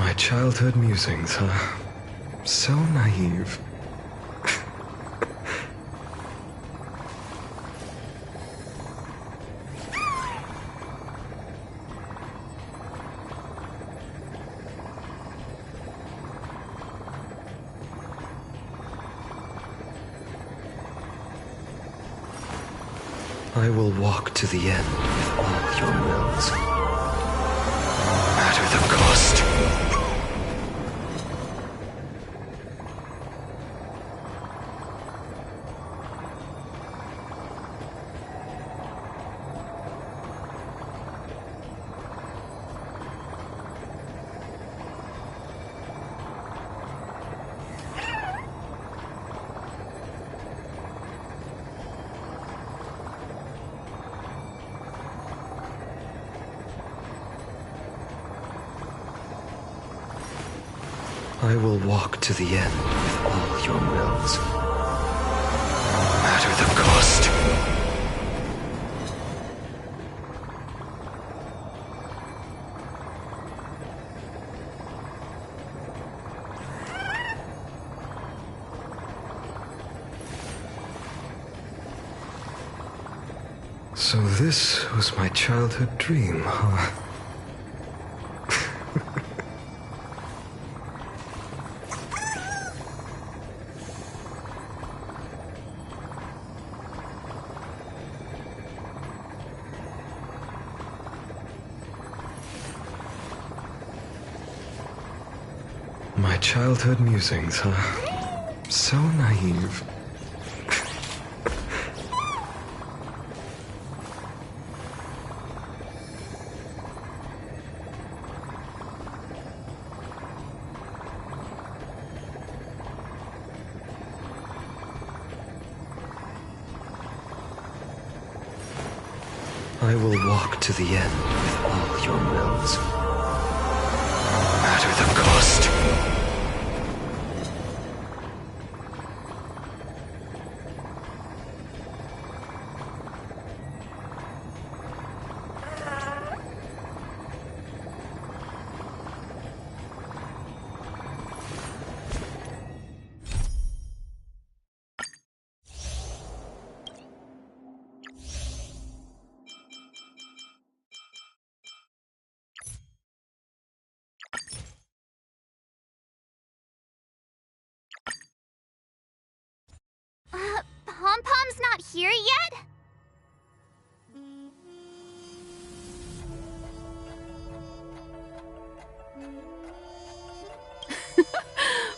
My childhood musings, huh? So naive. I will walk to the end with all your wills, no matter the cost. I will walk to the end with all your wills, no matter the cost. So this was my childhood dream, huh? My childhood musings, huh? So naive. I will walk to the end with all your wills, no matter the cost. Pom-Pom's not here yet?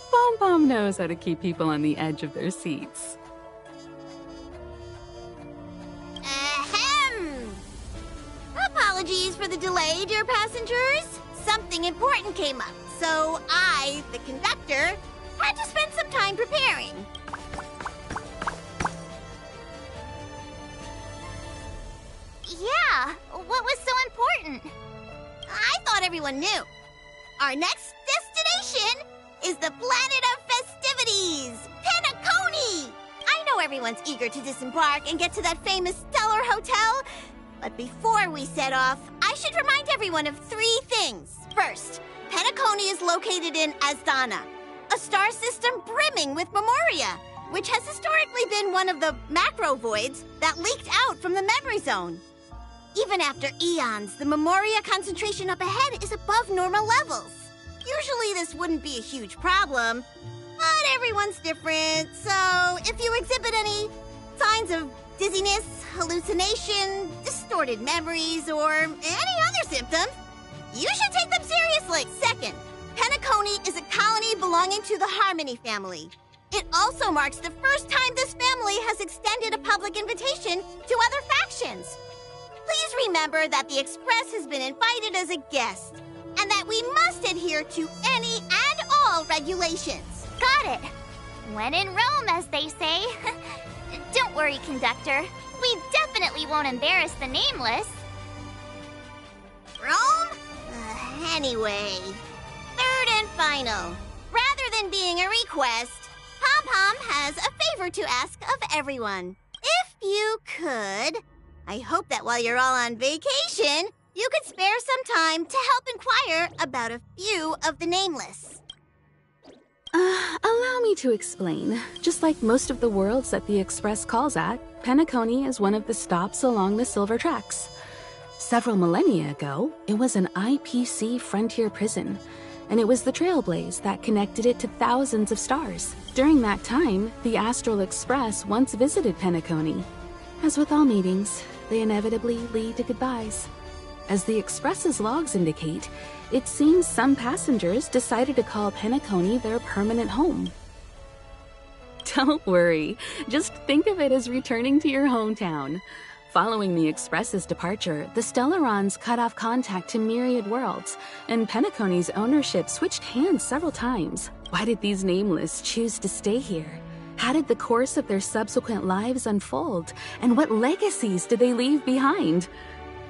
Pom-Pom knows how to keep people on the edge of their seats. Ahem! Apologies for the delay, dear passengers. Something important came up, so I, the conductor, had to spend some time preparing. Yeah, what was so important? I thought everyone knew. Our next destination is the planet of festivities, Penacony! I know everyone's eager to disembark and get to that famous Stellar Hotel, but before we set off, I should remind everyone of 3 things. First, Penacony is located in Asdana, a star system brimming with Memoria, which has historically been one of the macro voids that leaked out from the memory zone. Even after eons, the Memoria concentration up ahead is above normal levels. Usually this wouldn't be a huge problem, but everyone's different, so if you exhibit any signs of dizziness, hallucination, distorted memories, or any other symptoms, you should take them seriously. Second, Penacony is a colony belonging to the Harmony family. It also marks the first time this family has extended a public invitation to other factions. Please remember that the Express has been invited as a guest, and that we must adhere to any and all regulations. Got it. When in Rome, as they say. Don't worry, conductor. We definitely won't embarrass the nameless. Rome? Anyway, third and final. Rather than being a request, Pom-Pom has a favor to ask of everyone. If you could, I hope that while you're all on vacation, You could spare some time to help inquire about a few of the nameless. Allow me to explain. Just like most of the worlds that the Express calls at, Penacony is one of the stops along the Silver Tracks. Several millennia ago, it was an IPC frontier prison, and it was the Trailblaze that connected it to thousands of stars. During that time, the Astral Express once visited Penacony. As with all meetings, they inevitably lead to goodbyes. As the Express's logs indicate, it seems some passengers decided to call Penacony their permanent home. Don't worry, just think of it as returning to your hometown. Following the Express's departure, the Stellarons cut off contact to myriad worlds, and Penacony's ownership switched hands several times. Why did these nameless choose to stay here? How did the course of their subsequent lives unfold? And what legacies did they leave behind?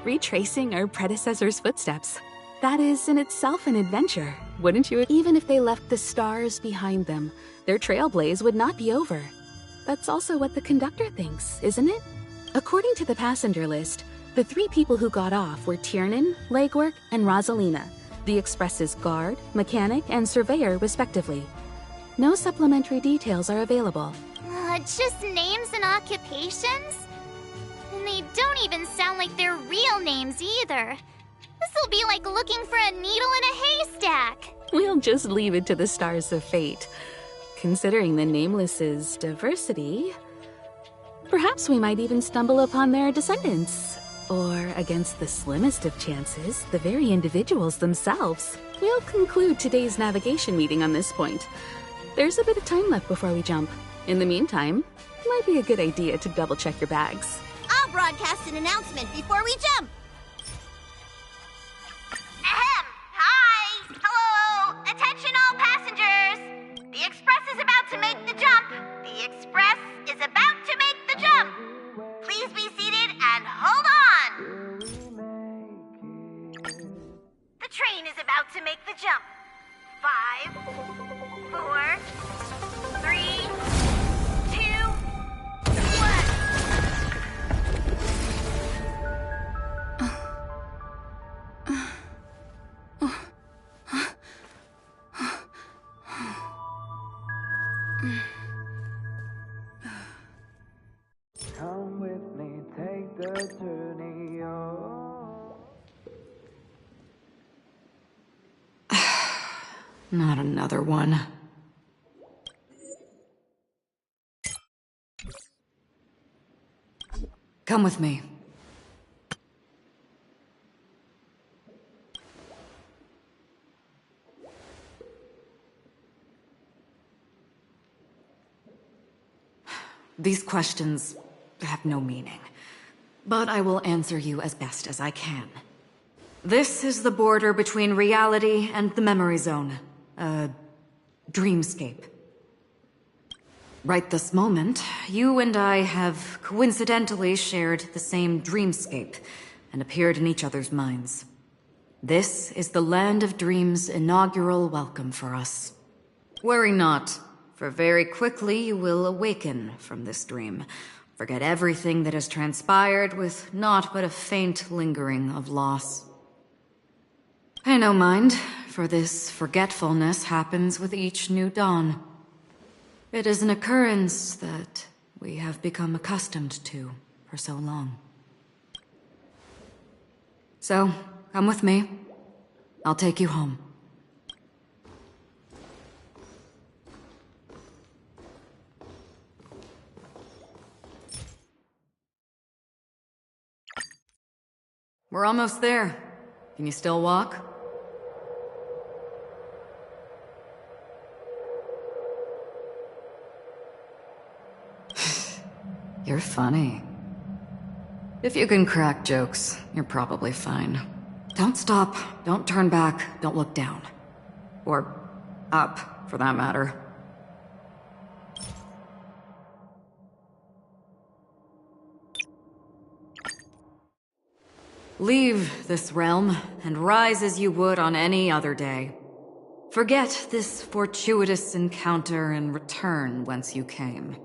Retracing our predecessors' footsteps. That is in itself an adventure, wouldn't you? Even if they left the stars behind them, their trailblaze would not be over. That's also what the conductor thinks, isn't it? According to the passenger list, the 3 people who got off were Tiernan, Legwork, and Rosalina, the Express's guard, mechanic, and surveyor, respectively. No supplementary details are available. Just names and occupations? And they don't even sound like their real names either. This'll be like looking for a needle in a haystack. We'll just leave it to the stars of fate. Considering the Nameless's diversity, perhaps we might even stumble upon their descendants. Or, against the slimmest of chances, the very individuals themselves. We'll conclude today's navigation meeting on this point. There's a bit of time left before we jump. In the meantime, it might be a good idea to double-check your bags. I'll broadcast an announcement before we jump. Ahem! Hi! Hello! Attention all passengers! The Express is about to make the jump! The Express is about to make the jump! Please be seated and hold on! The train is about to make the jump. 5, 4, 3, 2, 1. Come with me, take the journey on. Not another one. Come with me. These questions have no meaning, but I will answer you as best as I can. This is the border between reality and the memory zone, a dreamscape. Right this moment, you and I have coincidentally shared the same dreamscape and appeared in each other's minds. This is the Land of Dreams' inaugural welcome for us. Worry not, for very quickly you will awaken from this dream. Forget everything that has transpired with naught but a faint lingering of loss. Pay no mind, for this forgetfulness happens with each new dawn. It is an occurrence that we have become accustomed to for so long. So, come with me. I'll take you home. We're almost there. Can you still walk? You're funny. If you can crack jokes, you're probably fine. Don't stop, don't turn back, don't look down. Or up, for that matter. Leave this realm, and rise as you would on any other day. Forget this fortuitous encounter and return whence you came.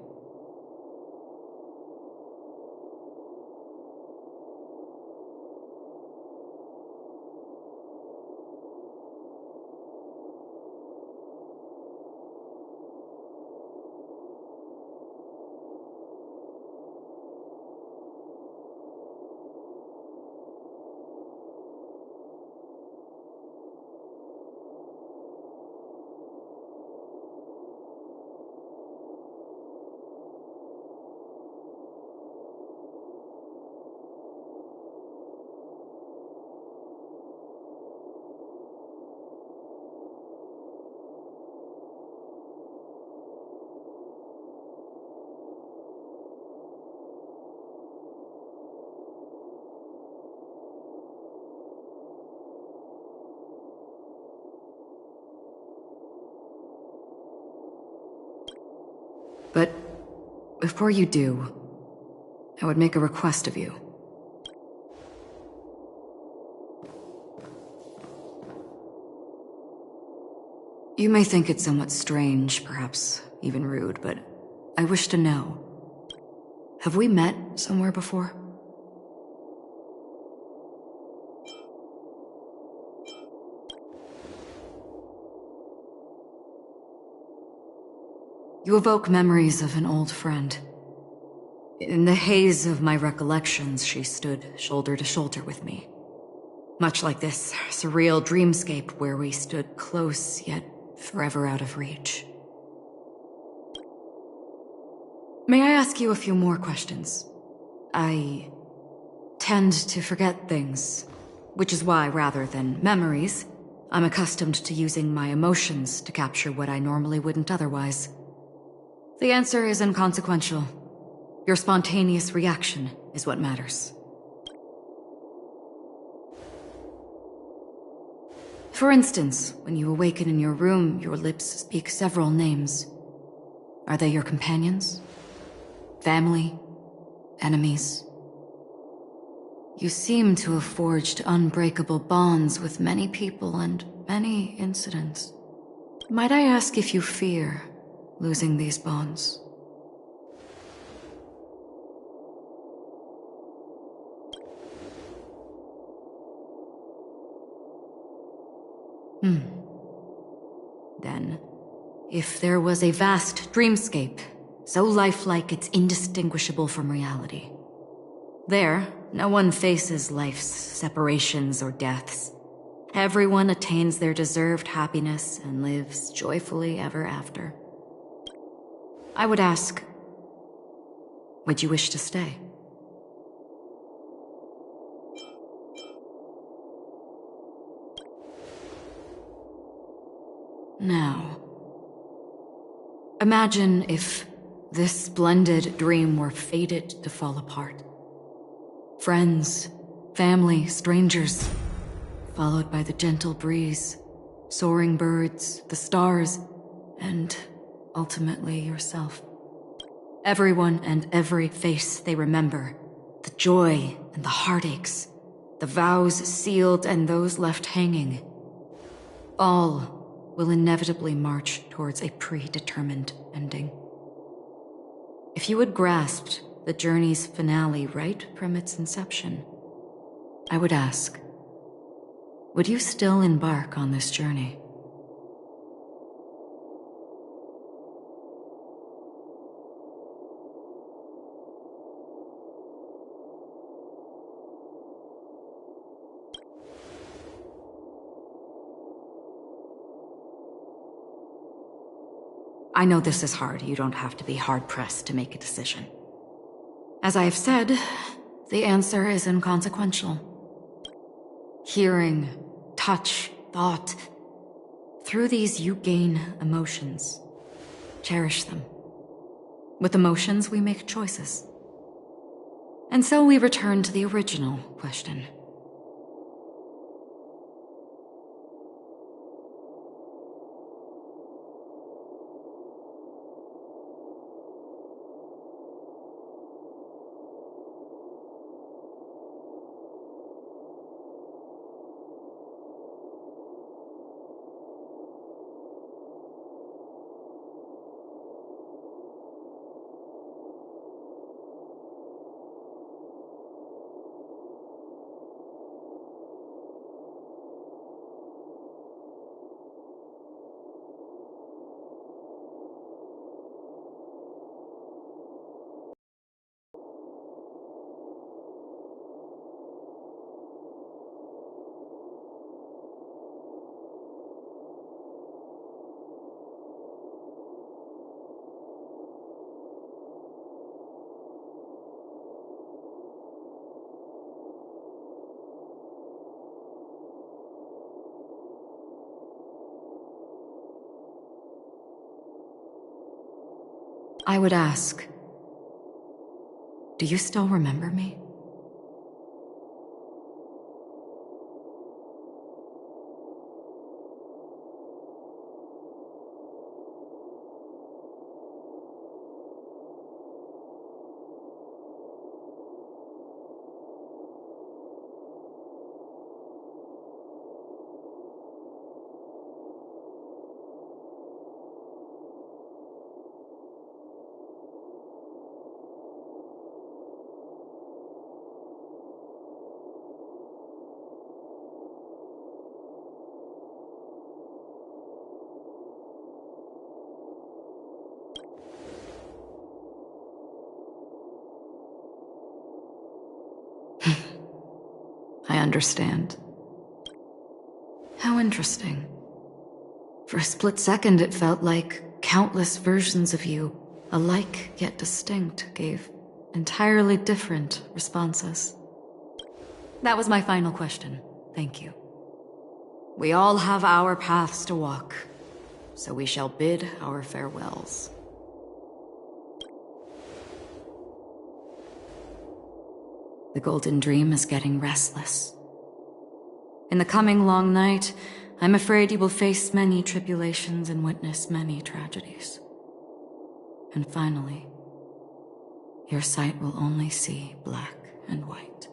before you do, I would make a request of you. You may think it somewhat strange, perhaps even rude, but I wish to know. Have we met somewhere before? You evoke memories of an old friend. In the haze of my recollections, she stood shoulder to shoulder with me. Much like this surreal dreamscape where we stood close, yet forever out of reach. May I ask you a few more questions? I tend to forget things, which is why, rather than memories, I'm accustomed to using my emotions to capture what I normally wouldn't otherwise. The answer is inconsequential. Your spontaneous reaction is what matters. For instance, when you awaken in your room, your lips speak several names. Are they your companions? Family? Enemies? You seem to have forged unbreakable bonds with many people and many incidents. Might I ask if you fear losing these bonds? Then, if there was a vast dreamscape, so lifelike it's indistinguishable from reality. There, no one faces life's separations or deaths. Everyone attains their deserved happiness and lives joyfully ever after. I would ask, would you wish to stay? Now, imagine if this splendid dream were fated to fall apart. Friends, family, strangers, followed by the gentle breeze, soaring birds, the stars, and ultimately yourself. Everyone and every face they remember, the joy and the heartaches, the vows sealed and those left hanging, all will inevitably march towards a predetermined ending. If you had grasped the journey's finale right from its inception, I would ask, would you still embark on this journey? I know this is hard. You don't have to be hard-pressed to make a decision. As I have said, the answer is inconsequential. Hearing, touch, thought. Through these you gain emotions. Cherish them. With emotions we make choices. And so we return to the original question. I would ask, do you still remember me? understand. How interesting. For a split second, it felt like countless versions of you, alike yet distinct, gave entirely different responses. That was my final question. Thank you. We all have our paths to walk, so we shall bid our farewells. The Golden Dream is getting restless. In the coming long night, I'm afraid you will face many tribulations and witness many tragedies. And finally, your sight will only see black and white.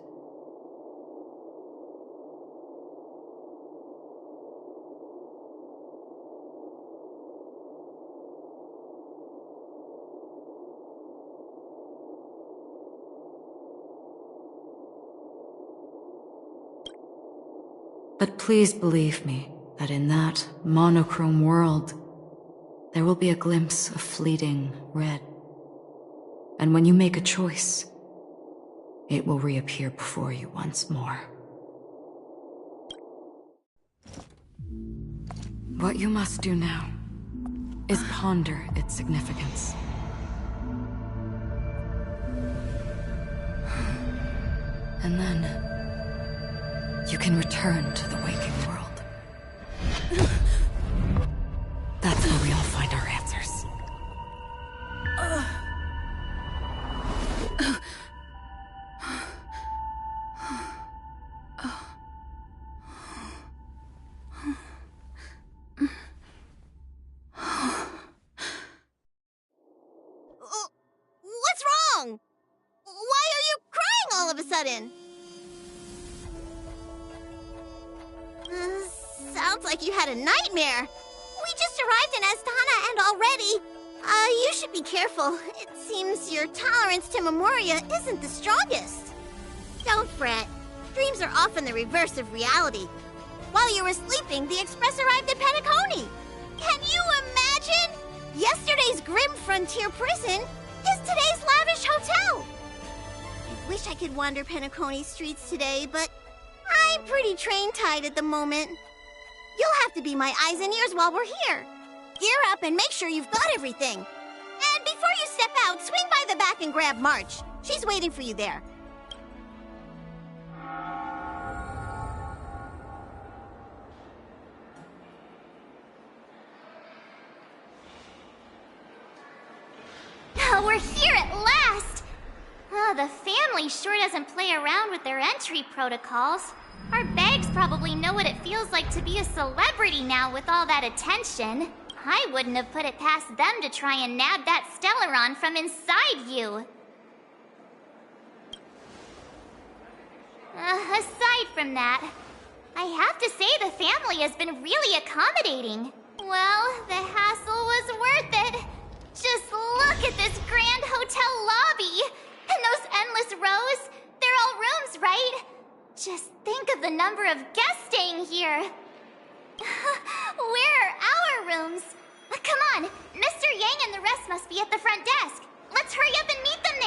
But please believe me that in that monochrome world, there will be a glimpse of fleeting red. And when you make a choice, it will reappear before you once more. What you must do now is ponder its significance. And then you can return to the waking world. That's where we all find our answers. What's wrong? Why are you crying all of a sudden? Sounds like you had a nightmare. We just arrived in Astana and already... you should be careful. It seems your tolerance to Memoria isn't the strongest. Don't fret. Dreams are often the reverse of reality. While you were sleeping, the Express arrived at Penacony. Can you imagine? Yesterday's grim frontier prison is today's lavish hotel. I wish I could wander Penacony streets today, but I'm pretty train-tied at the moment. You'll have to be my eyes and ears while we're here. Gear up and make sure you've got everything. And before you step out, swing by the back and grab March. She's waiting for you there. We're here at last! The family sure doesn't play around with their entry protocols. Our bags probably know what it feels like to be a celebrity now with all that attention. I wouldn't have put it past them to try and nab that Stellaron from inside you. Aside from that, I have to say the family has been really accommodating. Well, the hassle was worth it. Just look at this grand hotel lobby! And those endless rows! They're all rooms, right? Just think of the number of guests staying here. Where are our rooms? Come on, Mr. Yang and the rest must be at the front desk. Let's hurry up and meet them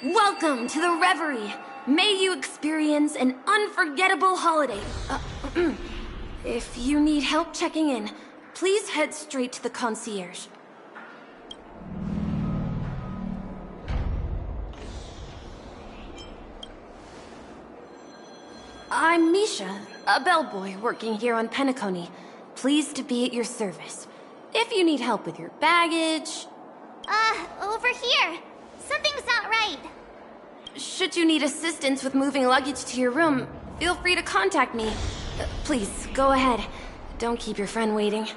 there. Welcome to the Reverie. May you experience an unforgettable holiday. If you need help checking in, please head straight to the concierge. I'm Misha, a bellboy working here on Penacony. Pleased to be at your service. If you need help with your baggage... Over here. Something's not right. Should you need assistance with moving luggage to your room, feel free to contact me. Please, go ahead. Don't keep your friend waiting.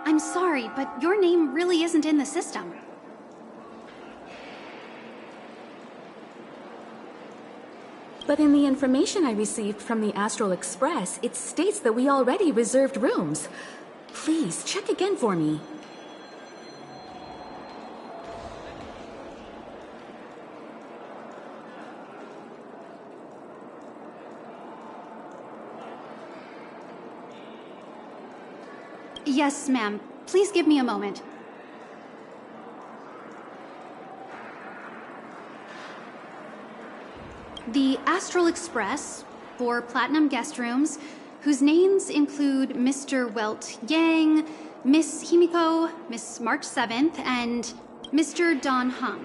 I'm sorry, but your name really isn't in the system. But in the information I received from the Astral Express, it states that we already reserved rooms. Please, check again for me. Yes, ma'am. Please give me a moment. The Astral Express, 4 platinum guest rooms, whose names include Mr. Welt Yang, Miss Himiko, Miss March 7th, and Mr. Don Hung.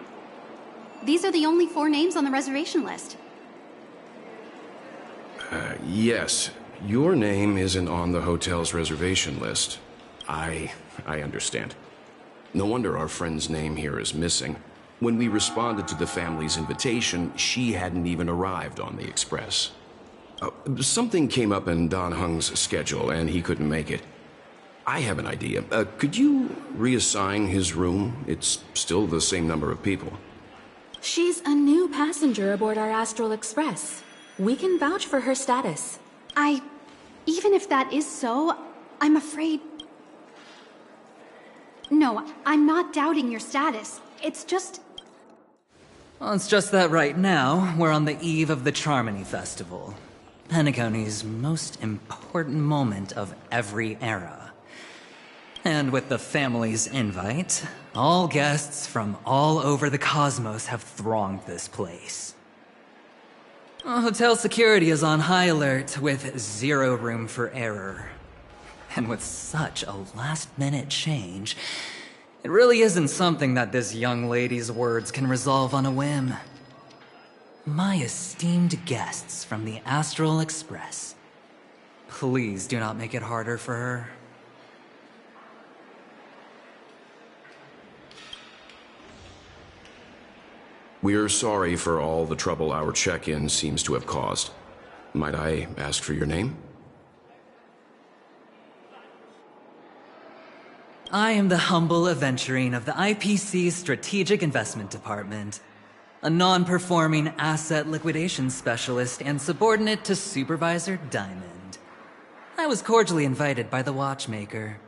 These are the only 4 names on the reservation list. Yes. Your name isn't on the hotel's reservation list. I understand. No wonder our friend's name here is missing. When we responded to the family's invitation, she hadn't even arrived on the Express. Something came up in Don Hung's schedule, and he couldn't make it. I have an idea. Could you reassign his room? It's still the same number of people. She's a new passenger aboard our Astral Express. We can vouch for her status. Even if that is so, I'm afraid... No, I'm not doubting your status. It's just... Well, it's just that right now, we're on the eve of the Charmony Festival. Penacony's most important moment of every era. And with the family's invite, all guests from all over the cosmos have thronged this place. Hotel security is on high alert with 0 room for error. And with such a last-minute change, it really isn't something that this young lady's words can resolve on a whim. My esteemed guests from the Astral Express, please do not make it harder for her. We're sorry for all the trouble our check-in seems to have caused. Might I ask for your name? I am the humble aventurine of the IPC Strategic Investment Department, a non-performing asset liquidation specialist and subordinate to Supervisor Diamond. I was cordially invited by the watchmaker.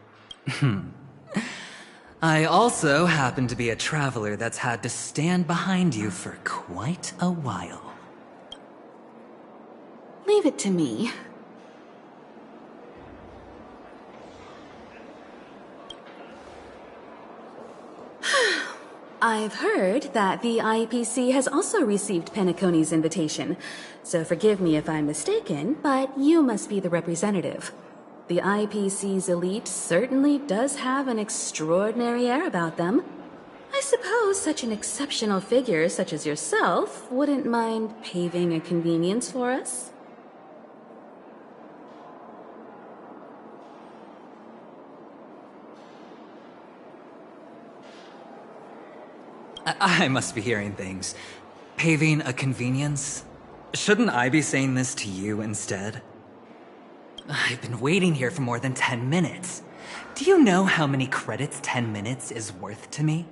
I also happen to be a traveler that's had to stand behind you for quite a while. Leave it to me. I've heard that the IPC has also received Penacony's invitation, so forgive me if I'm mistaken, but you must be the representative. The IPC's elite certainly does have an extraordinary air about them. I suppose such an exceptional figure such as yourself wouldn't mind paving a convenience for us? I must be hearing things. Paving a convenience? Shouldn't I be saying this to you instead? I've been waiting here for more than 10 minutes. Do you know how many credits 10 minutes is worth to me?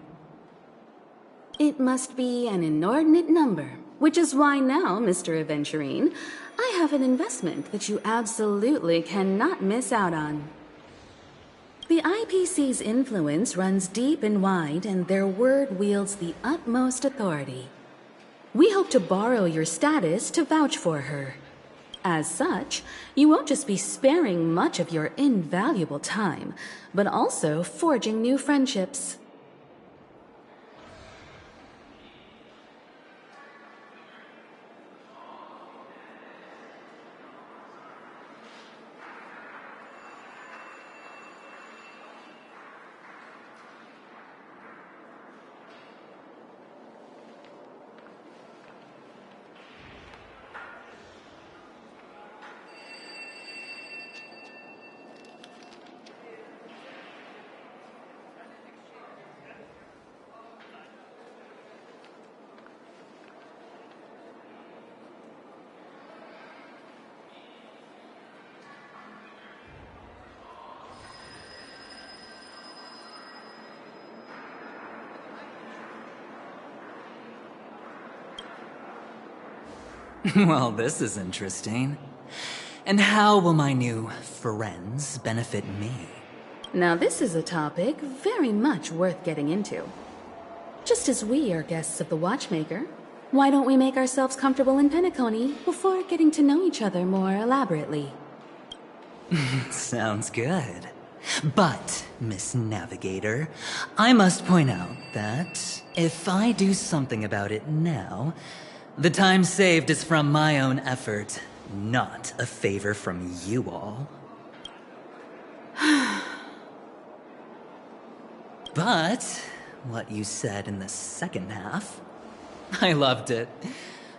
It must be an inordinate number, which is why now, Mr. Aventurine, I have an investment that you absolutely cannot miss out on. The IPC's influence runs deep and wide, and their word wields the utmost authority. We hope to borrow your status to vouch for her. As such, you won't just be sparing much of your invaluable time, but also forging new friendships. Well, this is interesting. And how will my new friends benefit me? Now this is a topic very much worth getting into. Just as we are guests of the Watchmaker, why don't we make ourselves comfortable in Penacony before getting to know each other more elaborately? Sounds good. But, Miss Navigator, I must point out that if I do something about it now, the time saved is from my own effort, not a favor from you all. But, what you said in the second half, I loved it.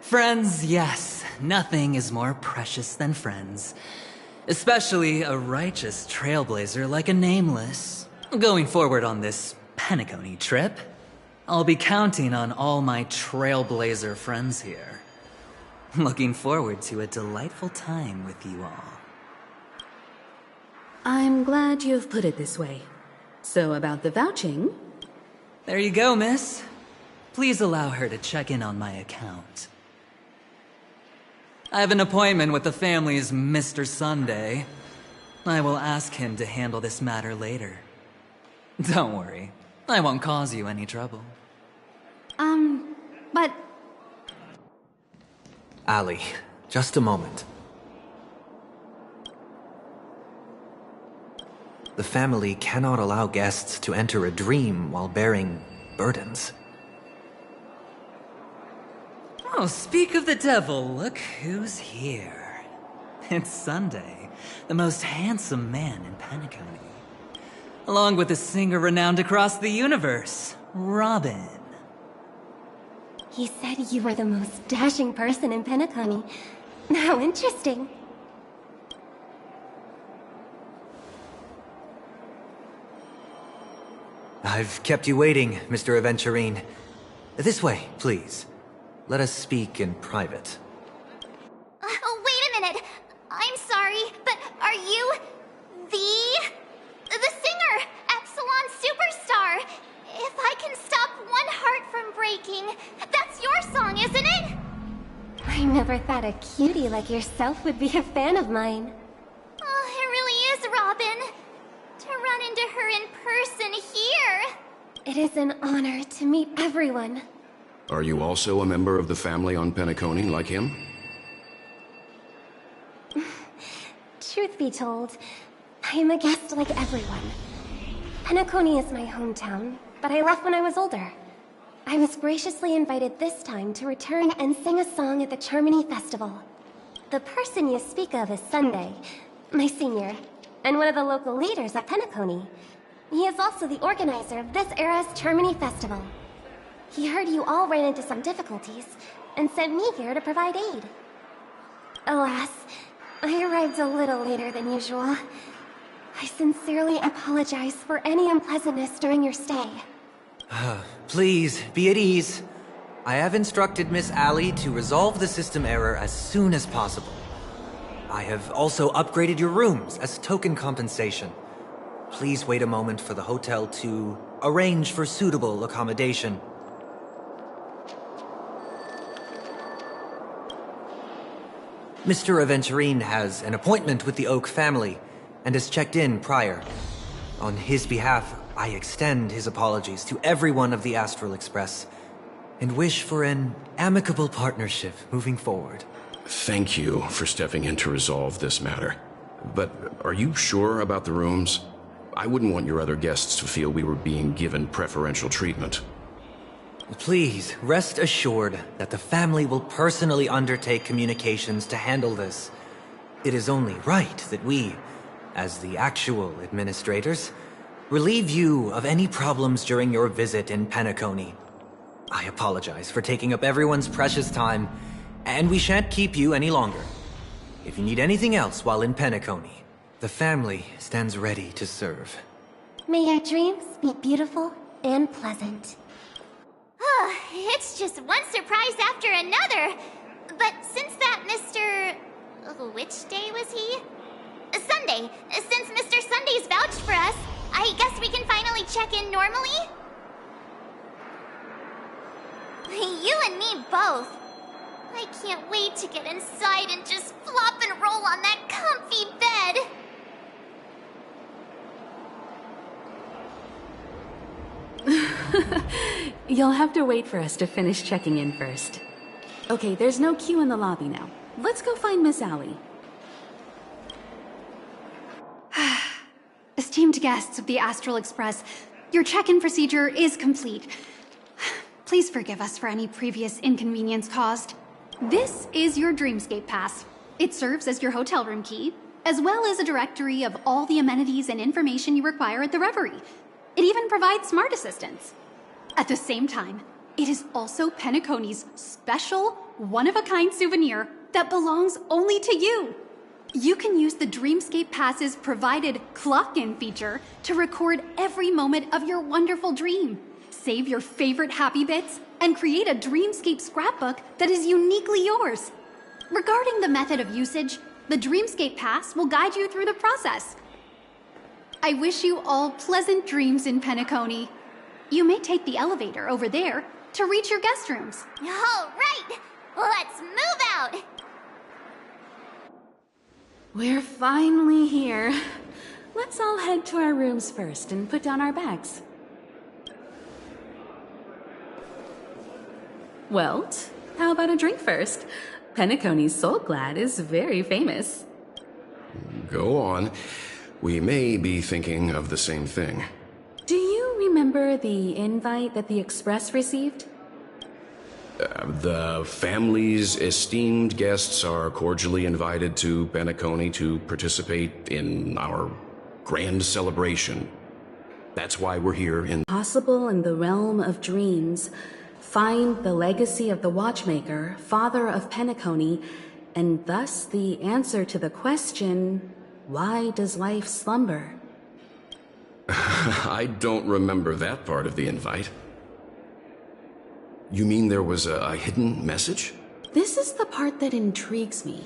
Friends, yes, nothing is more precious than friends. Especially a righteous trailblazer like a Nameless. Going forward on this Penacony trip, I'll be counting on all my trailblazer friends here. Looking forward to a delightful time with you all. I'm glad you've put it this way. So about the vouching... There you go, miss. Please allow her to check in on my account. I have an appointment with the family's Mr. Sunday. I will ask him to handle this matter later. Don't worry, I won't cause you any trouble. But... Ali, just a moment. The family cannot allow guests to enter a dream while bearing burdens. Oh, speak of the devil, look who's here. It's Sunday, the most handsome man in Penacony. Along with a singer renowned across the universe, Robin. He said you were the most dashing person in Penacony. How interesting. I've kept you waiting, Mr. Aventurine. This way, please. Let us speak in private. Oh, wait a minute. I'm sorry, but are you the singer, Epsilon Superstar? If I can stop one heart from breaking, that's your song, isn't it? I never thought a cutie like yourself would be a fan of mine. Oh, it really is, Robin. To run into her in person here. It is an honor to meet everyone. Are you also a member of the family on Penacony like him? Truth be told, I am a guest like everyone. Penacony is my hometown, but I left when I was older. I was graciously invited this time to return and sing a song at the Charmony Festival. The person you speak of is Sunday, my senior, and one of the local leaders at Penacony. He is also the organizer of this era's Charmony Festival. He heard you all ran into some difficulties, and sent me here to provide aid. Alas, I arrived a little later than usual. I sincerely apologize for any unpleasantness during your stay. Please, be at ease. I have instructed Miss Ali to resolve the system error as soon as possible. I have also upgraded your rooms as token compensation. Please wait a moment for the hotel to arrange for suitable accommodation. Mr. Aventurine has an appointment with the Oak family and has checked in prior. On his behalf, I extend his apologies to everyone of the Astral Express and wish for an amicable partnership moving forward. Thank you for stepping in to resolve this matter. But are you sure about the rooms? I wouldn't want your other guests to feel we were being given preferential treatment. Please, rest assured that the family will personally undertake communications to handle this. It is only right that we, as the actual administrators, relieve you of any problems during your visit in Penacony. I apologize for taking up everyone's precious time, and we shan't keep you any longer. If you need anything else while in Penacony, the family stands ready to serve. May your dreams be beautiful and pleasant. It's just one surprise after another. But since that Mr... which day was he? Sunday. Since Mr. Sunday's vouched for us, I guess we can finally check in normally? You and me both. I can't wait to get inside and just flop and roll on that comfy bed. You'll have to wait for us to finish checking in first. Okay, there's no queue in the lobby now. Let's go find Miss Allie. Esteemed guests of the Astral Express, your check-in procedure is complete. Please forgive us for any previous inconvenience caused. This is your Dreamscape Pass. It serves as your hotel room key, as well as a directory of all the amenities and information you require at the Reverie. It even provides smart assistants. At the same time, it is also Penacony's special, one-of-a-kind souvenir that belongs only to you. You can use the Dreamscape Pass's provided clock-in feature to record every moment of your wonderful dream. Save your favorite happy bits and create a Dreamscape scrapbook that is uniquely yours. Regarding the method of usage, the Dreamscape Pass will guide you through the process. I wish you all pleasant dreams in Penacony. You may take the elevator over there to reach your guest rooms. All right, let's move out. We're finally here. Let's all head to our rooms first and put down our bags. Welt, how about a drink first? Penacony's Soul Glad is very famous. Go on. We may be thinking of the same thing. Do you remember the invite that the Express received? The family's esteemed guests are cordially invited to Penacony to participate in our grand celebration. That's why we're here in... Possible in the realm of dreams. Find the legacy of the Watchmaker, father of Penacony, and thus the answer to the question, why does life slumber? I don't remember that part of the invite. You mean there was a hidden message? This is the part that intrigues me.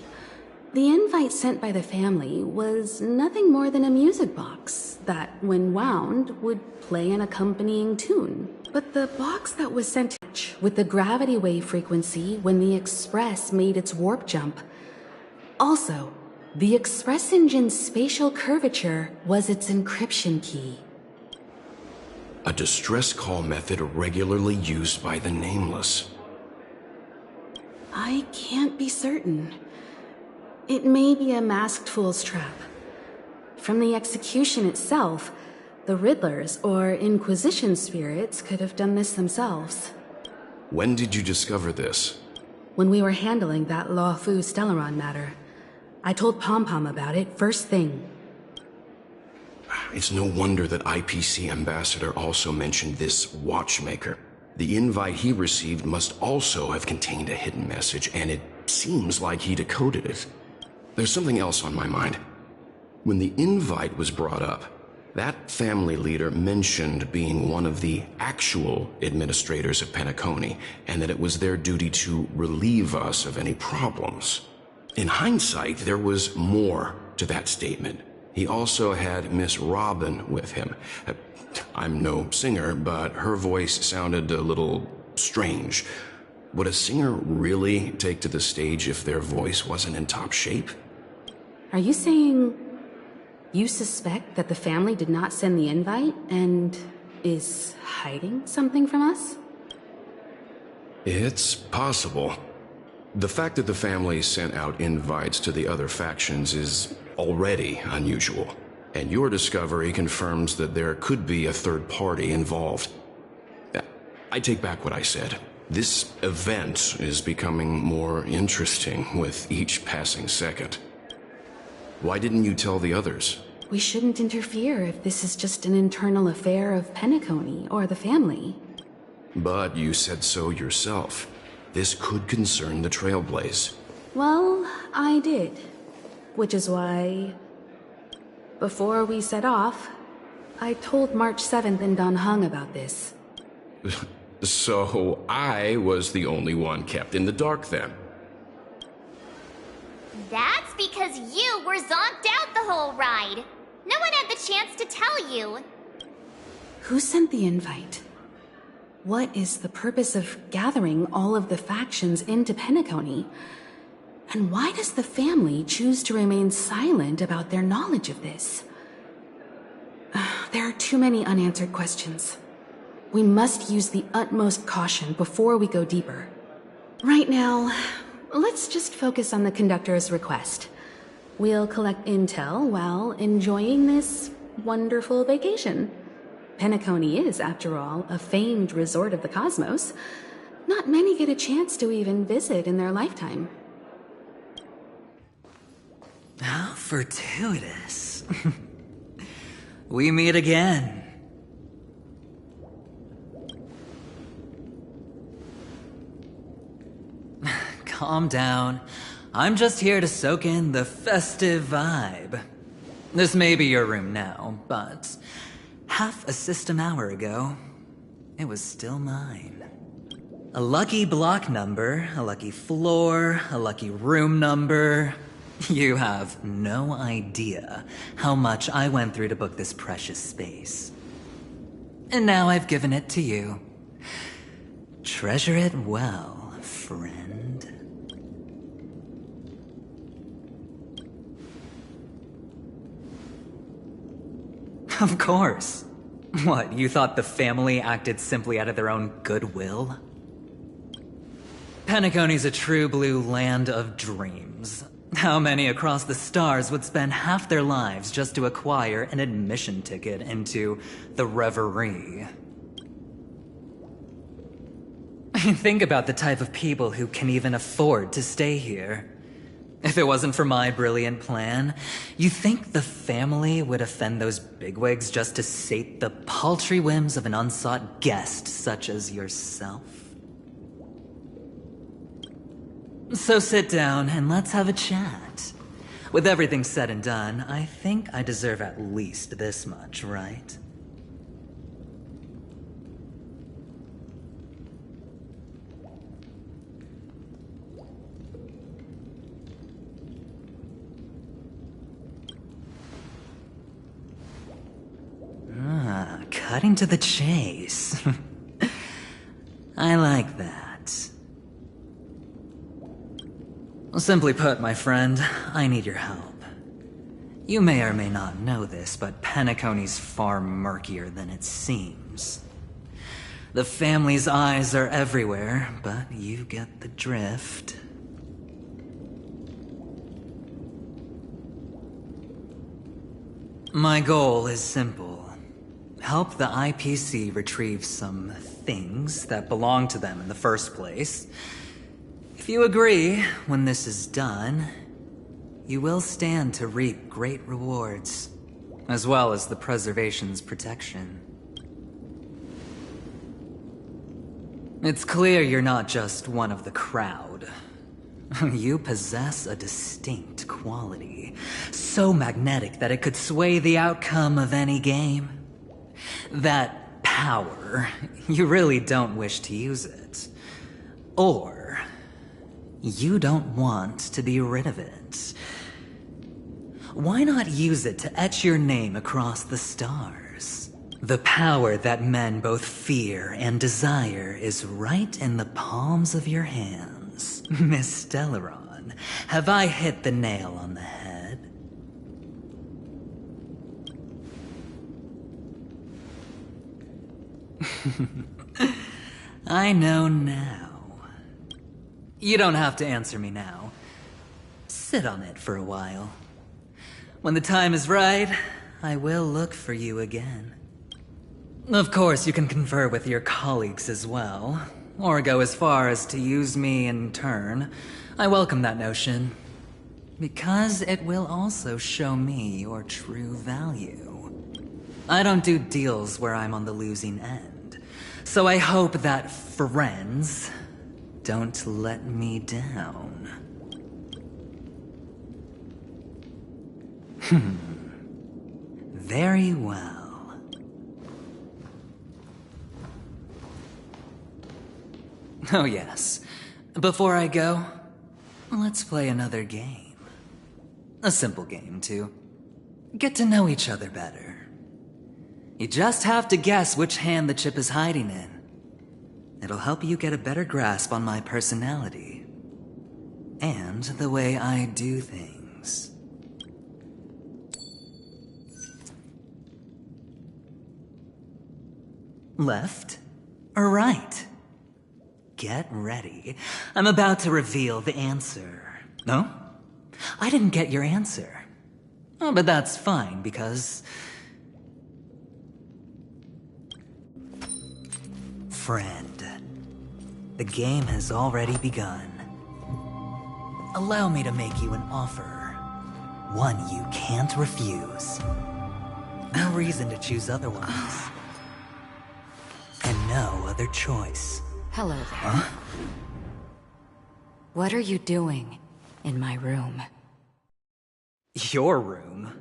The invite sent by the family was nothing more than a music box that, when wound, would play an accompanying tune. But the box that was sent with the gravity wave frequency when the Express made its warp jump. Also, the Express engine's spatial curvature was its encryption key. A distress call method regularly used by the Nameless. I can't be certain. It may be a masked fool's trap. From the execution itself, the Riddlers or Inquisition spirits could have done this themselves. When did you discover this? When we were handling that Lawfu Stellaron matter. I told Pom-Pom about it first thing. It's no wonder that IPC Ambassador also mentioned this Watchmaker. The invite he received must also have contained a hidden message, and it seems like he decoded it. There's something else on my mind. When the invite was brought up, that family leader mentioned being one of the actual administrators of Penacony, and that it was their duty to relieve us of any problems. In hindsight, there was more to that statement. He also had Miss Robin with him. I'm no singer, but her voice sounded a little strange. Would a singer really take to the stage if their voice wasn't in top shape? Are you saying you suspect that the family did not send the invite and is hiding something from us? It's possible. The fact that the family sent out invites to the other factions is already unusual, and your discovery confirms that there could be a third party involved. I take back what I said. This event is becoming more interesting with each passing second. Why didn't you tell the others? We shouldn't interfere if this is just an internal affair of Penacony or the family. But you said so yourself. This could concern the Trailblaze. Well, I did. Which is why, before we set off, I told March 7th and Dan Heng about this. So I was the only one kept in the dark then. That's because you were zonked out the whole ride. No one had the chance to tell you. Who sent the invite? What is the purpose of gathering all of the factions into Penacony? And why does the family choose to remain silent about their knowledge of this? There are too many unanswered questions. We must use the utmost caution before we go deeper. Right now, let's just focus on the conductor's request. We'll collect intel while enjoying this wonderful vacation. Penacony is, after all, a famed resort of the cosmos. Not many get a chance to even visit in their lifetime. How fortuitous. We meet again. Calm down. I'm just here to soak in the festive vibe. This may be your room now, but half a system hour ago, it was still mine. A lucky block number, a lucky floor, a lucky room number. You have no idea how much I went through to book this precious space. And now I've given it to you. Treasure it well, friend. Of course. What, you thought the family acted simply out of their own goodwill? Penacony's a true blue land of dreams. How many across the stars would spend half their lives just to acquire an admission ticket into the Reverie? Think about the type of people who can even afford to stay here. If it wasn't for my brilliant plan, you think the family would offend those bigwigs just to sate the paltry whims of an unsought guest such as yourself? So sit down and let's have a chat. With everything said and done, I think I deserve at least this much, right? Cutting to the chase. I like that. Simply put, my friend, I need your help. You may or may not know this, but Penacony's far murkier than it seems. The family's eyes are everywhere, but you get the drift. My goal is simple. Help the IPC retrieve some things that belong to them in the first place. If you agree, when this is done, you will stand to reap great rewards, as well as the preservation's protection. It's clear you're not just one of the crowd. You possess a distinct quality, so magnetic that it could sway the outcome of any game. That power, you really don't wish to use it. Or, you don't want to be rid of it. Why not use it to etch your name across the stars? The power that men both fear and desire is right in the palms of your hands. Miss Stellaron, have I hit the nail on the head? I know now. You don't have to answer me now. Sit on it for a while. When the time is right, I will look for you again. Of course, you can confer with your colleagues as well, or go as far as to use me in turn. I welcome that notion, because it will also show me your true value. I don't do deals where I'm on the losing end, so I hope that friends don't let me down. Very well. Oh yes. Before I go, let's play another game. A simple game to get to know each other better. You just have to guess which hand the chip is hiding in. It'll help you get a better grasp on my personality and the way I do things. Left? Right. Get ready. I'm about to reveal the answer. No? I didn't get your answer. Oh, but that's fine, because... Friend, the game has already begun. Allow me to make you an offer. One you can't refuse. No reason to choose otherwise. And no other choice. Hello there. Huh? What are you doing in my room? Your room?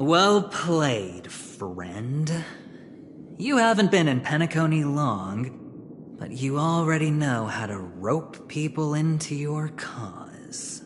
Well played, friend. You haven't been in Penacony long, but you already know how to rope people into your cause.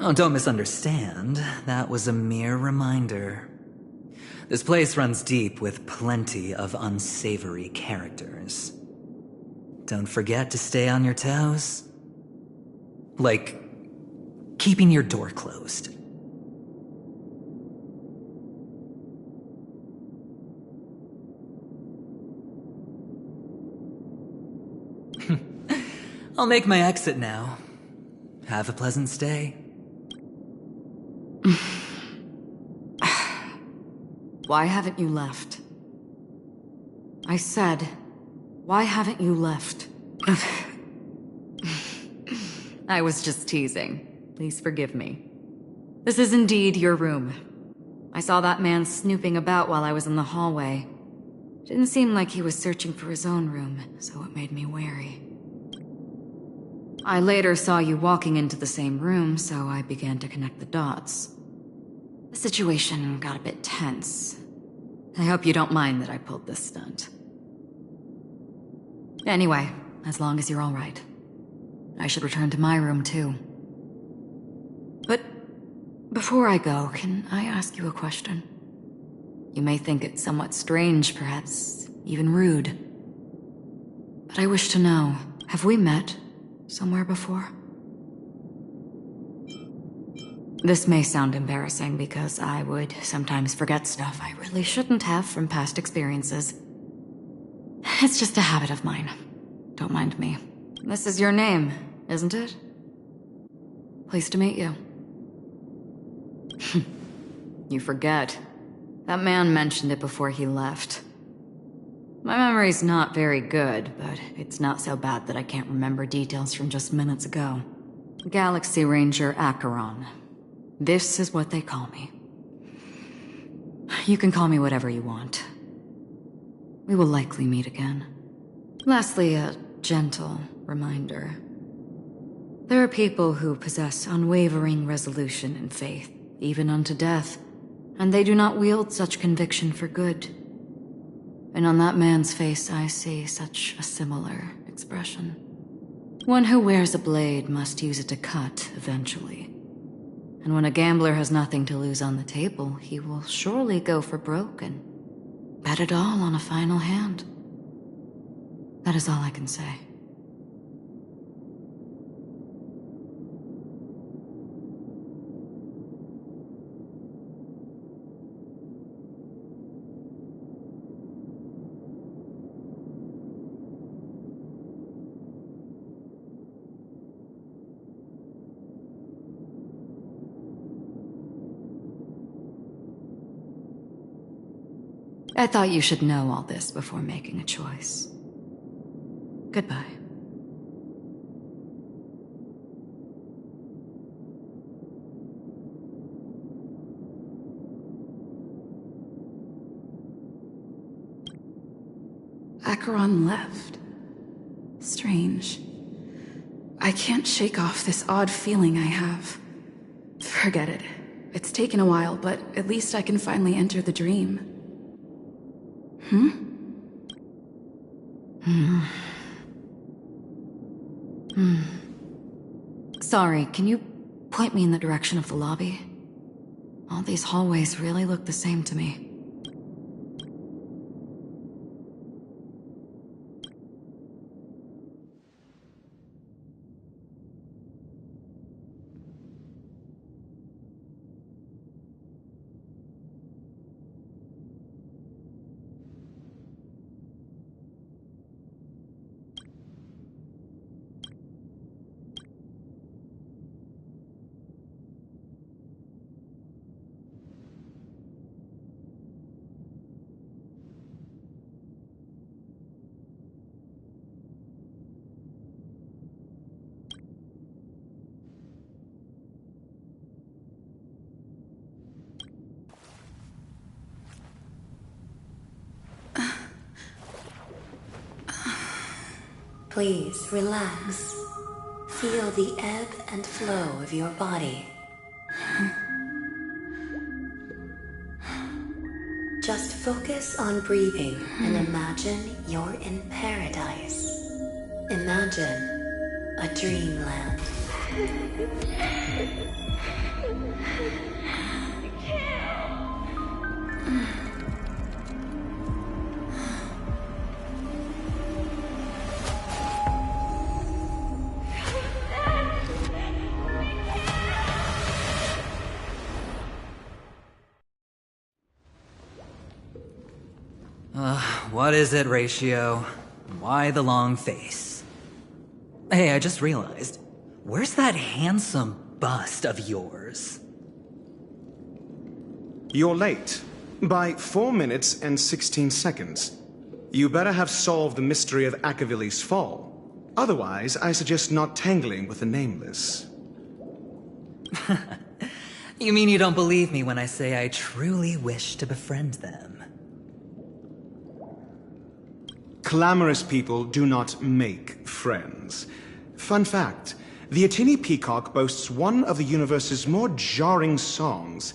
Oh, don't misunderstand. That was a mere reminder. This place runs deep with plenty of unsavory characters. Don't forget to stay on your toes. Like, keeping your door closed. I'll make my exit now. Have a pleasant stay. Why haven't you left? I said, why haven't you left? I was just teasing. Please forgive me. This is indeed your room. I saw that man snooping about while I was in the hallway. Didn't seem like he was searching for his own room, so it made me wary. I later saw you walking into the same room, so I began to connect the dots. The situation got a bit tense. I hope you don't mind that I pulled this stunt. Anyway, as long as you're all right. I should return to my room, too. But before I go, can I ask you a question? You may think it somewhat strange, perhaps even rude. But I wish to know, have we met somewhere before? This may sound embarrassing because I would sometimes forget stuff I really shouldn't have from past experiences. It's just a habit of mine. Don't mind me. This is your name, isn't it? Pleased to meet you. You forget. That man mentioned it before he left. My memory's not very good, but it's not so bad that I can't remember details from just minutes ago. Galaxy Ranger Acheron. This is what they call me. You can call me whatever you want. We will likely meet again. Lastly, a gentle reminder. There are people who possess unwavering resolution and faith, even unto death, and they do not wield such conviction for good. And on that man's face I see such a similar expression. One who wears a blade must use it to cut eventually. And when a gambler has nothing to lose on the table, he will surely go for broke and bet it all on a final hand. That is all I can say. I thought you should know all this before making a choice. Goodbye. Acheron left. Strange. I can't shake off this odd feeling I have. Forget it. It's taken a while, but at least I can finally enter the dream. Sorry, can you point me in the direction of the lobby? All these hallways really look the same to me. Please relax. Feel the ebb and flow of your body. Just focus on breathing and imagine you're in paradise. Imagine a dreamland. What is it, Ratio? Why the long face? Hey, I just realized, where's that handsome bust of yours? You're late. By 4 minutes and 16 seconds. You better have solved the mystery of Akavili's fall. Otherwise, I suggest not tangling with the Nameless. You mean you don't believe me when I say I truly wish to befriend them? Clamorous people do not make friends. Fun fact, the Atini Peacock boasts one of the universe's more jarring songs,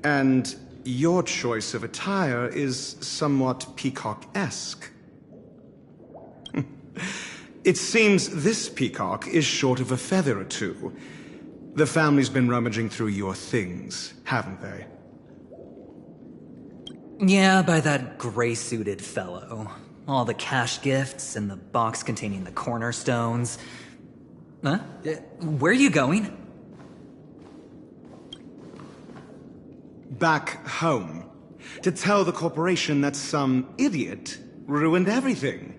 and your choice of attire is somewhat peacock-esque. It seems this peacock is short of a feather or two. The family's been rummaging through your things, haven't they? Yeah, by that gray-suited fellow. All the cash gifts and the box containing the cornerstones. Huh? Where are you going? Back home. To tell the corporation that some idiot ruined everything.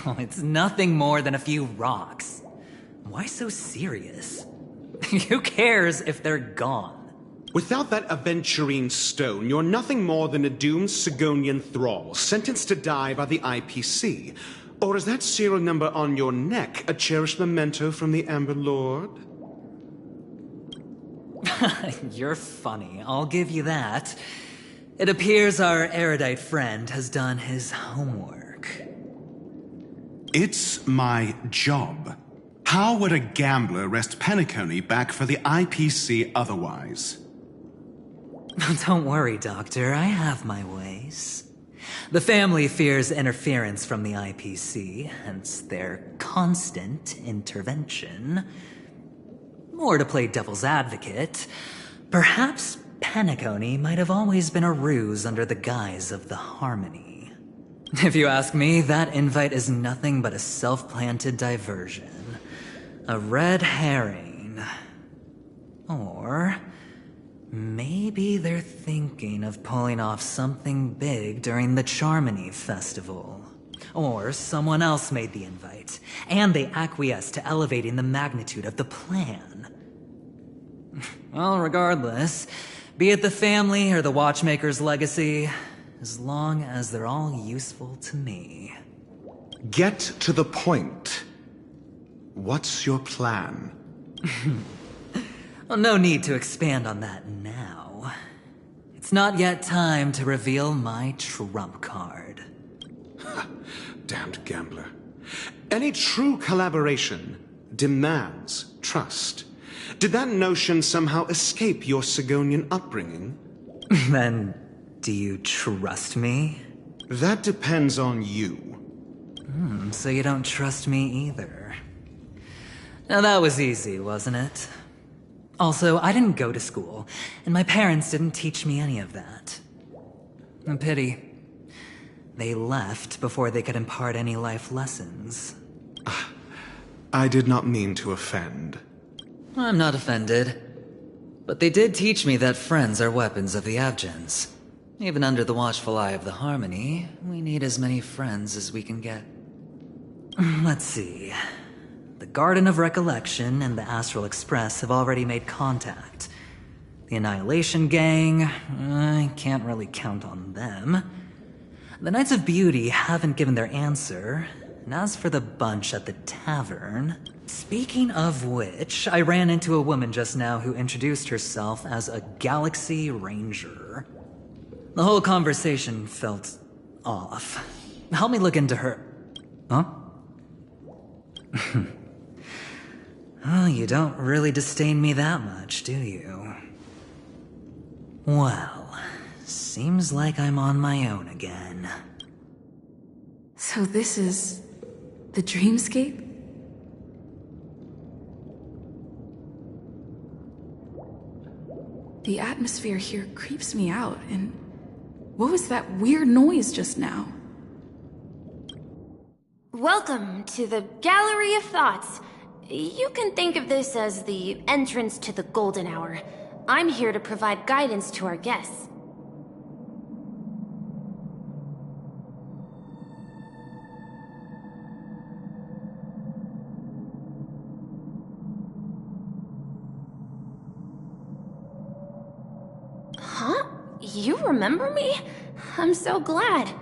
Oh, it's nothing more than a few rocks. Why so serious? Who cares if they're gone? Without that aventurine stone, you're nothing more than a doomed Sigonian thrall, sentenced to die by the IPC. Or is that serial number on your neck a cherished memento from the Amber Lord? You're funny, I'll give you that. It appears our erudite friend has done his homework. It's my job. How would a gambler wrest Penacony back for the IPC otherwise? Don't worry, Doctor, I have my ways. The family fears interference from the IPC, hence their constant intervention. Or to play devil's advocate, perhaps Penacony might have always been a ruse under the guise of the Harmony. If you ask me, that invite is nothing but a self-planted diversion. A red herring. Or maybe they're thinking of pulling off something big during the Charmony Festival. Or someone else made the invite, and they acquiesced to elevating the magnitude of the plan. Well, regardless, be it the family or the Watchmaker's legacy, as long as they're all useful to me. Get to the point. What's your plan? Well, no need to expand on that now. It's not yet time to reveal my trump card. Damned gambler. Any true collaboration demands trust. Did that notion somehow escape your Sigonian upbringing? Then, do you trust me? That depends on you. So you don't trust me either. Now that was easy, wasn't it? Also, I didn't go to school, and my parents didn't teach me any of that. A pity. They left before they could impart any life lessons. I did not mean to offend. I'm not offended. But they did teach me that friends are weapons of the Abgens. Even under the watchful eye of the Harmony, we need as many friends as we can get. Let's see. The Garden of Recollection and the Astral Express have already made contact. The Annihilation Gang, I can't really count on them. The Knights of Beauty haven't given their answer. And as for the bunch at the tavern... Speaking of which, I ran into a woman just now who introduced herself as a Galaxy Ranger. The whole conversation felt off. Help me look into her... Huh? Oh, you don't really disdain me that much, do you? Well, seems like I'm on my own again. So this is the dreamscape? The atmosphere here creeps me out, and what was that weird noise just now? Welcome to the Gallery of Thoughts. You can think of this as the entrance to the Golden Hour. I'm here to provide guidance to our guests. Huh? You remember me? I'm so glad.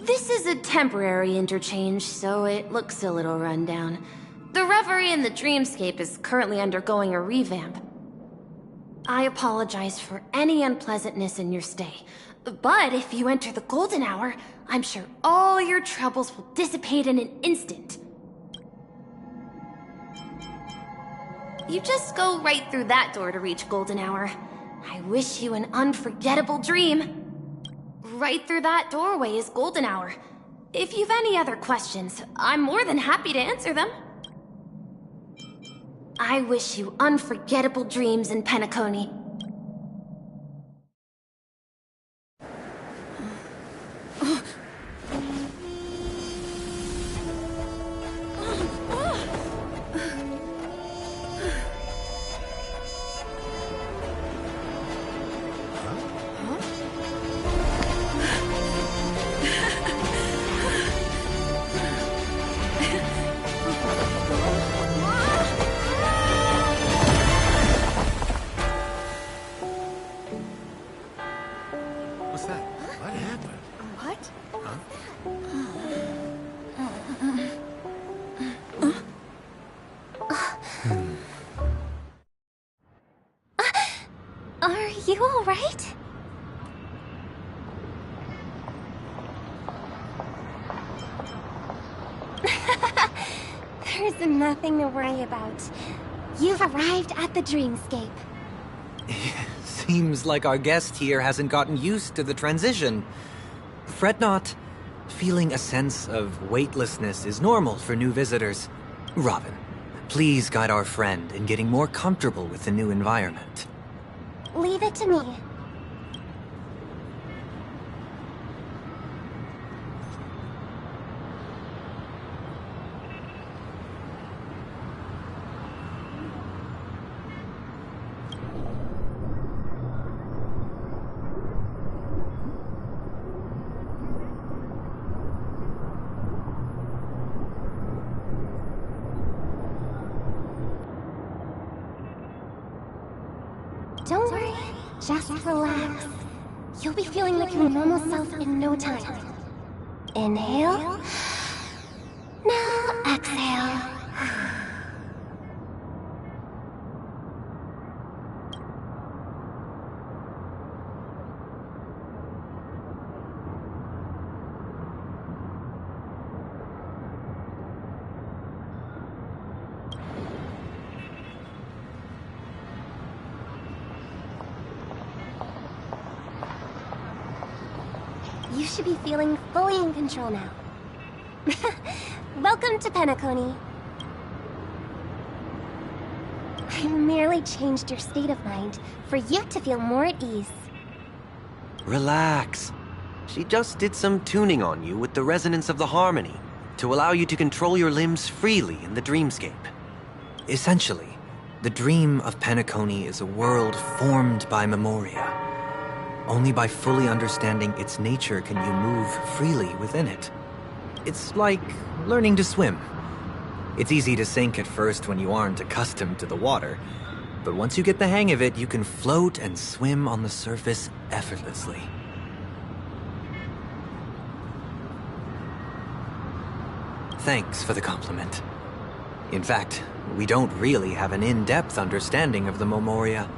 This is a temporary interchange, so it looks a little rundown. The Reverie in the Dreamscape is currently undergoing a revamp. I apologize for any unpleasantness in your stay, but if you enter the Golden Hour, I'm sure all your troubles will dissipate in an instant. You just go right through that door to reach Golden Hour. I wish you an unforgettable dream. Right through that doorway is Golden Hour. If you've any other questions, I'm more than happy to answer them. I wish you unforgettable dreams in Penacony. What's that? What happened? What? Are you all right? There's nothing to worry about. You've arrived at the Dreamscape. Seems like our guest here hasn't gotten used to the transition. Fret not. Feeling a sense of weightlessness is normal for new visitors. Robin, please guide our friend in getting more comfortable with the new environment. Leave it to me. Don't worry, just relax. You'll be feeling like your normal self in no time. Inhale. Now exhale. You should be feeling fully in control now. Welcome to Penacony. I merely changed your state of mind for you to feel more at ease. Relax. She just did some tuning on you with the resonance of the harmony to allow you to control your limbs freely in the dreamscape. Essentially, the dream of Penacony is a world formed by Memoria. Only by fully understanding its nature can you move freely within it. It's like learning to swim. It's easy to sink at first when you aren't accustomed to the water, but once you get the hang of it, you can float and swim on the surface effortlessly. Thanks for the compliment. In fact, we don't really have an in-depth understanding of the Memoria.